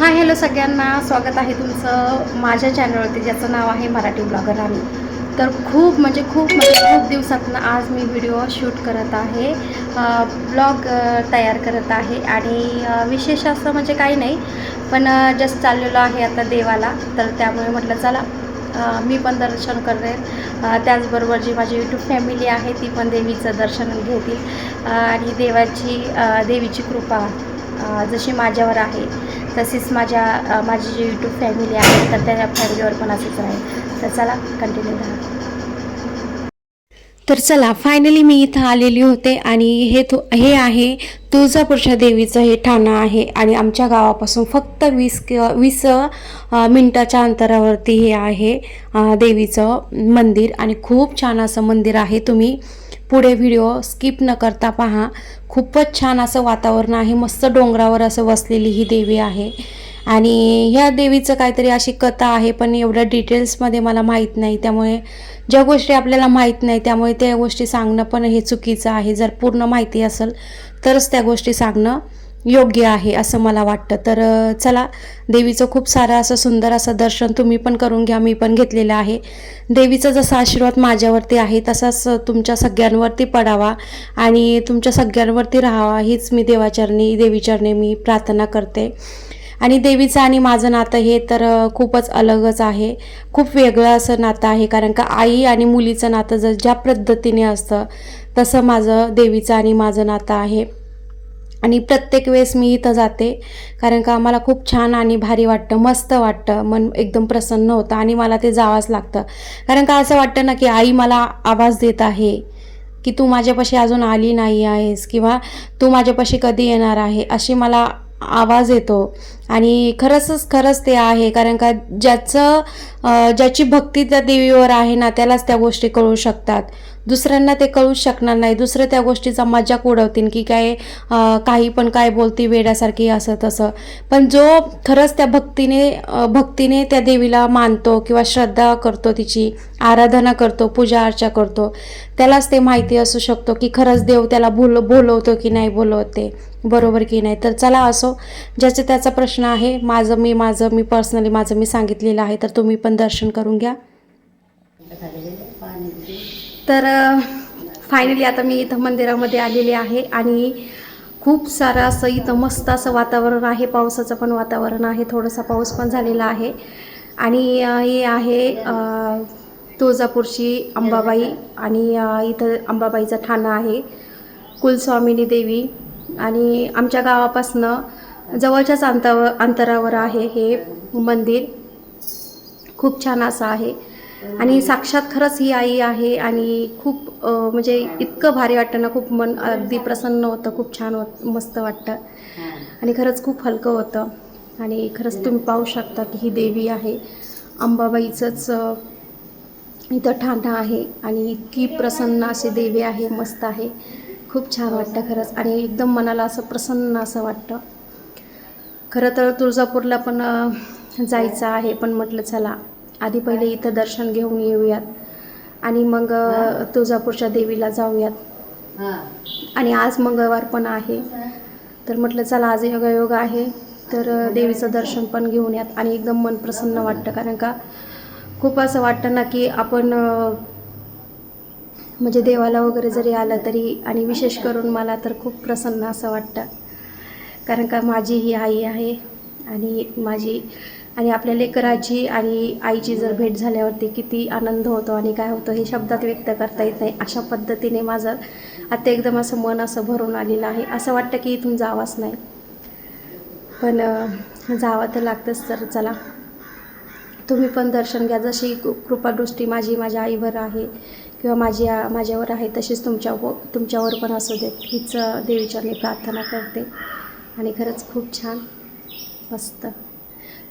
Hi hello सगळ्यांना स्वागत आहे तुमचं माझ्या चॅनलवरती ज्याचं नाव आहे मराठी ब्लॉगर राणी. तर खूप दिवसातनं आज मी व्हिडिओ शूट करत आहे, ब्लॉग तयार करत आहे. आणि विशेष असं म्हणजे काही नाही, पण जस्ट चाललेलो आहे आता देवाला. तर त्यामुळे म्हटलं चला मी पण दर्शन करेन, त्याचबरोबर जी माझी यूट्यूब फॅमिली आहे ती पण देवीचं दर्शन घेतील. आणि देवीची कृपा जशी माझ्यावर आहे तशीच माझी जी यूट्यूब फॅमिली आहे तर त्या फॅमिलीवर पण असंच राहील. तर चला कंटिन्यू राहा. तर चला फायनली मी इथं आलेली होते आणि हे आहे तुळजापूरच्या देवीचं हे ठाणं आहे. आणि आमच्या गावापासून फक्त 20 मिनटाच्या अंतरावरती हे आहे देवीचं मंदिर. आणि खूप छान असं मंदिर आहे. तुम्ही पुढे व्हिडिओ स्किप न करता पहा. खूपच छान असं वातावरण आहे. मस्त डोंगरावर असं वसलेली ही देवी आहे. आणि ह्या देवीचं काहीतरी अशी कथा आहे, पण एवढं डिटेल्समध्ये मला माहीत नाही. त्यामुळे ज्या गोष्टी आपल्याला माहीत नाही त्यामुळे त्या गोष्टी सांगणं पण हे चुकीचं आहे. जर पूर्ण माहिती असेल तरच त्या गोष्टी सांगणं योग्य आहे असं मला वाटतं. तर चला, देवीचं खूप सारं असं सुंदर असं दर्शन तुम्ही पण करून घ्या. मी पण घेतलेलं आहे. देवीचा जसा आशीर्वाद माझ्यावरती आहे तसाच तुमच्या सगळ्यांवरती पडावा आणि तुमच्या सगळ्यांवरती राहावा हीच मी देवीचरणी मी प्रार्थना करते. आणि देवीचं आणि माझं नातं हे तर खूपच अलगच आहे. खूप वेगळं असं नातं आहे. कारण का आई आणि मुलीचं नातं ज्या पद्धतीने असतं तसं माझं देवीचं आणि माझं नातं आहे. आणि प्रत्येक वेळेस मी इथं जाते कारण का मला खूप छान आणि भारी वाटतं, मस्त वाटतं, मन एकदम प्रसन्न होतं आणि मला ते जावंच लागतं. कारण का असं वाटतं ना की आई मला आवाज देत आहे की तू माझ्यापाशी अजून आली नाही आहेस किंवा तू माझ्यापाशी कधी येणार आहे, अशी मला आवाज येतो. आणि खरंच ते आहे. कारण का ज्याची भक्ती त्या देवीवर आहे ना त्यालाच त्या गोष्टी कळू शकतात. दुसऱ्यांना ते कळूच शकणार नाही. दुसरे त्या गोष्टीचा मजाक उडवतील की काही पण काय बोलती वेड्यासारखी असं तसं. पण जो खरंच त्या भक्तीने त्या देवीला मानतो किंवा श्रद्धा करतो, तिची आराधना करतो, पूजा अर्चा करतो, त्यालाच ते माहिती असू शकतो की खरंच देव त्याला बोलवतो की नाही बोलवते, बरोबर की नाही. तर चला असो, ज्याचा त्याचा प्रश्न आहे. मी पर्सनली मी सांगितलेलं आहे. तर तुम्ही पण दर्शन करून घ्या. तर फायनली आता मी इथं मंदिरामध्ये आलेले आहे आणि खूप सारं असं इथं मस्त असं वातावरण आहे. पावसाचं पण वातावरण आहे, थोडासा पाऊस पण झालेला आहे. आणि हे आहे तुळजापूरची अंबाबाई. आणि इथं अंबाबाईचं ठाणं आहे, कुलस्वामिनी देवी. आणि आमच्या गावापासनं जवळच्याच अंतरावर आहे हे मंदिर. खूप छान असं आहे आणि साक्षात खरंच ही आई आहे. आणि खूप म्हणजे इतकं भारी वाटतं ना, खूप मन अगदी प्रसन्न होतं, खूप छान मस्त वाटतं आणि खरंच खूप हलकं होतं. आणि खरंच तुम्ही पाहू शकता की ही देवी आहे अंबाबाईचंच इथं ठाणं आहे. आणि इतकी प्रसन्न अशी देवी आहे, मस्त आहे, खूप छान वाटतं खरंच. आणि एकदम मनाला असं प्रसन्न असं वाटतं. खरं तर तुळजापूरला पण जायचं आहे, पण म्हटलं चला आधी पहिले इथं दर्शन घेऊन येऊयात आणि मग तुळजापूरच्या देवीला जाऊयात. आणि आज मंगळवार पण आहे, तर म्हटलं चला आज योगायोग आहे तर देवीचं दर्शन पण घेऊन यात. आणि एकदम मन प्रसन्न वाटतं. कारण का खूप असं वाटतं ना की आपण म्हणजे देवाला वगैरे जरी आलं तरी, आणि विशेष करून मला तर खूप प्रसन्न असं वाटतं. कारण का माझी ही आई आहे आणि आपल्या लेकराची आणि आईची जर भेट झाल्यावरती किती आनंद होतो आणि काय होतं हे शब्दात व्यक्त करता येत नाही. अशा पद्धतीने माझं आता एकदम असं मन असं भरून आलेलं आहे. असं वाटतं की इथून जावंच नाही, पण जावं तर लागतंच. तर चला, तुम्ही पण दर्शन घ्या. जशी कृपादृष्टी माझ्या आईवर आहे किंवा माझ्यावर आहे तशीच तुमच्यावर पण असू देत, हीच देवीच्या मी प्रार्थना करते. आणि खरंच खूप छान, मस्त,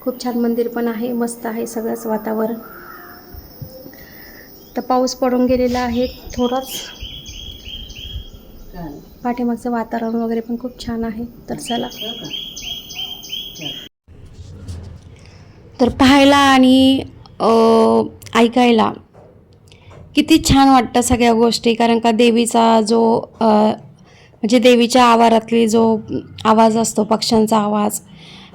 खूप छान मंदिर पण आहे, मस्त आहे सगळंच वातावरण. तर पाऊस पडून गेलेला आहे थोडाच, पाठीमागचं वातावरण वगैरे पण खूप छान आहे. तर चला, तर पाहायला आणि ऐकायला किती छान वाटतं सगळ्या गोष्टी. कारण का देवीचा जो म्हणजे देवीच्या आवारातली जो आवाज असतो, पक्ष्यांचा आवाज,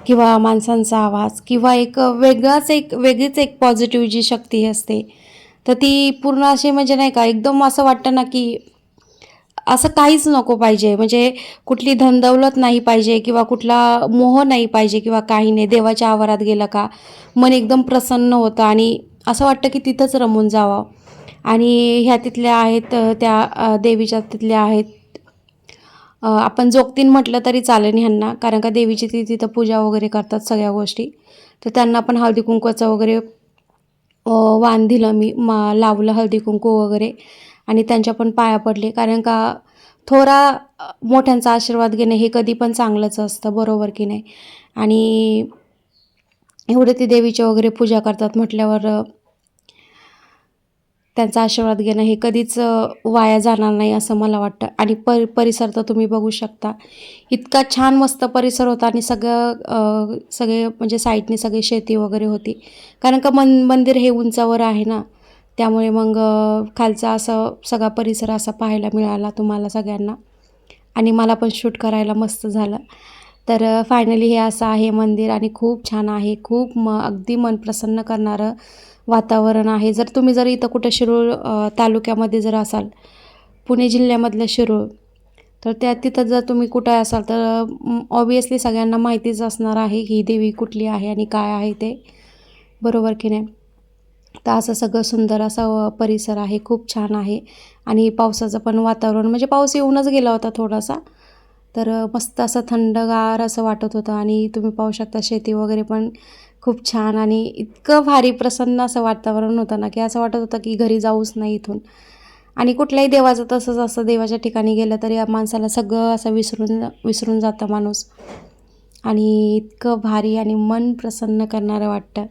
किंवा माणसांचा आवाज किंवा एक वेगळीच एक पॉझिटिव्ह जी शक्ती असते, तर ती पूर्ण अशी म्हणजे नाही का एकदम असं वाटतं ना की असं काहीच नको पाहिजे. म्हणजे कुठली धनदौलत नाही पाहिजे किंवा कुठला मोह नाही पाहिजे किंवा काही नाही. देवाच्या आवारात गेलं का मन एकदम प्रसन्न होतं आणि असं वाटतं की तिथंच रमून जावं. आणि ह्या तिथल्या आहेत त्या देवीच्या तिथल्या आहेत. आपण जोगतीन म्हटलं तरी चालेल ह्यांना, कारण का देवीची तिथं पूजा वगैरे करतात सगळ्या गोष्टी. तर त्यांना पण हळदी कुंकवाचं वगैरे वाण दिलं मी, लावलं हळदी कुंकू वगैरे आणि त्यांच्या पण पाया पडले. कारण का थोडा मोठ्यांचा आशीर्वाद घेणं हे कधी पण चांगलंच असतं, बरोबर की नाही. आणि एवढे ते देवीचे वगैरे पूजा करतात म्हटल्यावर त्यांचा आशीर्वाद घेणं हे कधीच वाया जाणार नाही असं मला वाटतं. आणि परिसर तर तुम्ही बघू शकता, इतका छान मस्त परिसर होता. आणि सगळे म्हणजे साईडने सगळी शेती वगैरे होती, कारण का मंदिर हे उंचावर आहे ना, त्यामुळे मग खालचा असं सगळा परिसर असा पाहायला मिळाला तुम्हाला सगळ्यांना. आणि मला पण शूट करायला मस्त झालं. तर फायनली हे असं आहे मंदिर आणि खूप छान आहे. खूप अगदी मन प्रसन्न करणारं वातावरण आहे. जर इथं कुठं शिरूर तालुक्यामध्ये जर असाल, पुणे जिल्ह्यामधलं शिरूर, तर तिथं जर तुम्ही कुठं असाल तर ऑब्वियसली सगळ्यांना माहितीच असणार आहे ही देवी कुठली आहे आणि काय आहे ते, बरोबर की नाही. तर असं सगळं सुंदर असा परिसर आहे, खूप छान आहे. आणि पावसाचं पण वातावरण, म्हणजे पाऊस येऊनच गेला होता थोडासा, तर मस्त असं थंडगार असं वाटत होतं. आणि तुम्ही पाहू शकता शेती वगैरे पण खूप छान. आणि इतकं भारी प्रसन्न असं वातावरण होतं ना, की असं वाटत होतं की घरी जाऊच नाही इथून. आणि कुठल्याही देवाचं तसंच असतं, देवाच्या ठिकाणी गेलं तरी माणसाला सगळं असं विसरून जातं माणूस. आणि इतकं भारी आणि मन प्रसन्न करणारं वाटतं.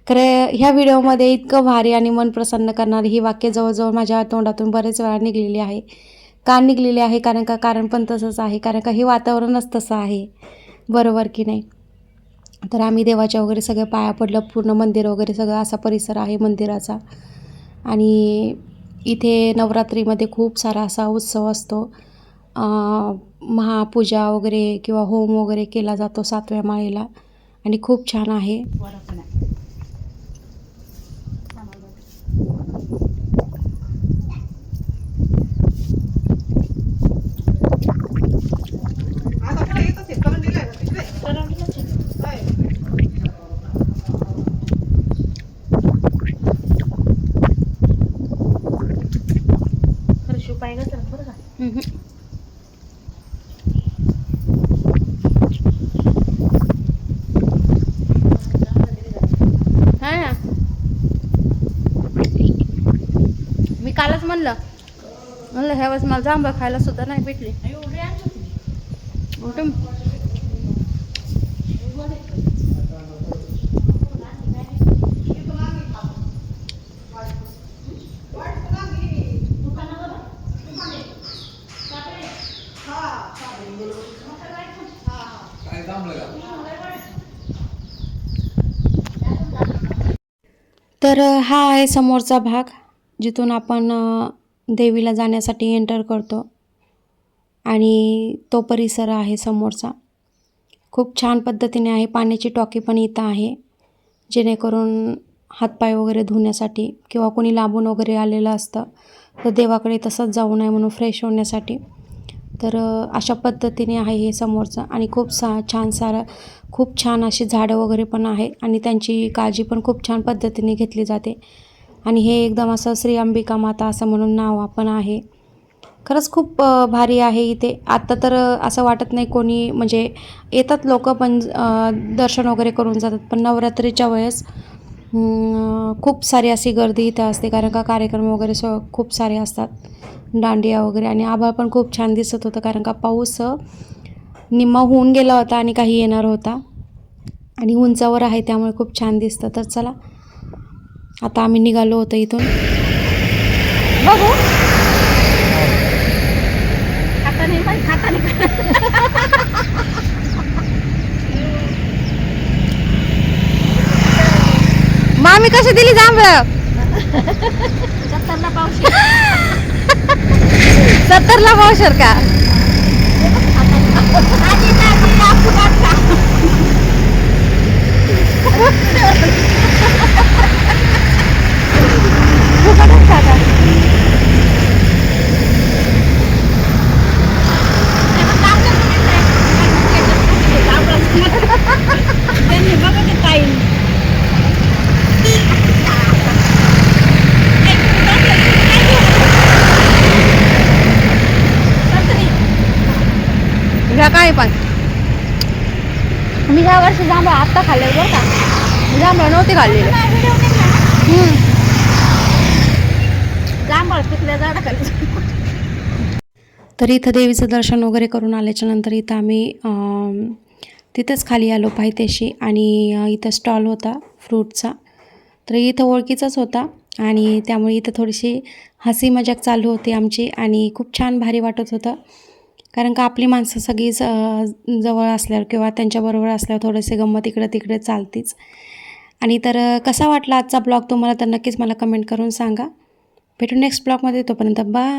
खरं ह्या व्हिडिओमध्ये इतकं भारी आणि मन प्रसन्न करणारी ही वाक्य जवळजवळ माझ्या तोंडातून बरेच वेळा निघलेली आहे. का निघलेली आहे? कारण पण तसंच आहे, कारण का हे वातावरणच तसं आहे, बरोबर की नाही. तर आम्ही देवाच्या वगैरे सगळं पाया पडलं, पूर्ण मंदिर वगैरे सगळं असा परिसर आहे मंदिराचा. आणि इथे नवरात्रीमध्ये खूप सारा असा उत्सव असतो. महापूजा वगैरे किंवा होम वगैरे केला जातो 7व्या माळेला आणि खूप छान आहे. मी कालच म्हणलं ह्या वेळेस मला जांभळं खायला सुद्धा नाही भेटले. तर हा आहे समोरचा भाग, जिथून आपण देवीला जाण्यासाठी एंटर करतो. आणि तो परिसर आहे समोरचा, खूप छान पद्धतीने आहे. पाण्याची टॉकी पण इथं आहे, जेणेकरून हातपाय वगैरे धुण्यासाठी किंवा कोणी लांबून वगैरे आलेलं असतं तर देवाकडे तसंच जाऊ नये म्हणून फ्रेश होण्यासाठी. तर अशा पद्धतीने आहे हे समोरचं. आणि खूप छान अशी झाडं वगैरे पण आहे आणि त्यांची काळजी पण खूप छान पद्धतीने घेतली जाते. आणि हे एकदम असं श्री अंबिका माता असं म्हणून नाव पण आहे. खरंच खूप भारी आहे इथे. आत्ता तर असं वाटत नाही कोणी, म्हणजे येतात लोक पण दर्शन वगैरे करून जातात, पण नवरात्रीच्या वेळेस खूप सारी अशी गर्दी इथं असते, कारण का कार्यक्रम वगैरे खूप सारे असतात, दांडिया वगैरे. आणि आभाळ पण खूप छान दिसत होतं, कारण का पाऊस निम्मा होऊन गेला होता आणि काही येणार होता. आणि उंचावर आहे त्यामुळे खूप छान दिसतं. तर चला आता आम्ही निघालो होतो इथून. बघू मामी कशी दिली जांभळं? 70ला पावशेर का? नाही पण मी ह्या वर्षी जांभळं आत्ता खाल्ले बरं का, जांभळं नव्हते खाल्लेले. जांभळ पिकल्या झाडा खाली. तर इथं देवीचं दर्शन वगैरे करून आल्याच्या नंतर इथं आम्ही तिथंच खाली आलो पायथ्याशी आणि इथं स्टॉल होता फ्रूटचा. तर इथं ओळखीचाच होता आणि त्यामुळे इथं थोडीशी हसी मजाक चालू होती आमची आणि खूप छान भारी वाटत होतं. कारण का आपली माणसं सगळीच जवळ असल्यावर किंवा त्यांच्याबरोबर असल्यावर थोडेसे गंमत इकडं तिकडे चालतीच. आणि तर कसा वाटला आजचा ब्लॉग तुम्हाला तर नक्कीच मला कमेंट करून सांगा. भेटू नेक्स्ट ब्लॉगमध्ये, तोपर्यंत बाय.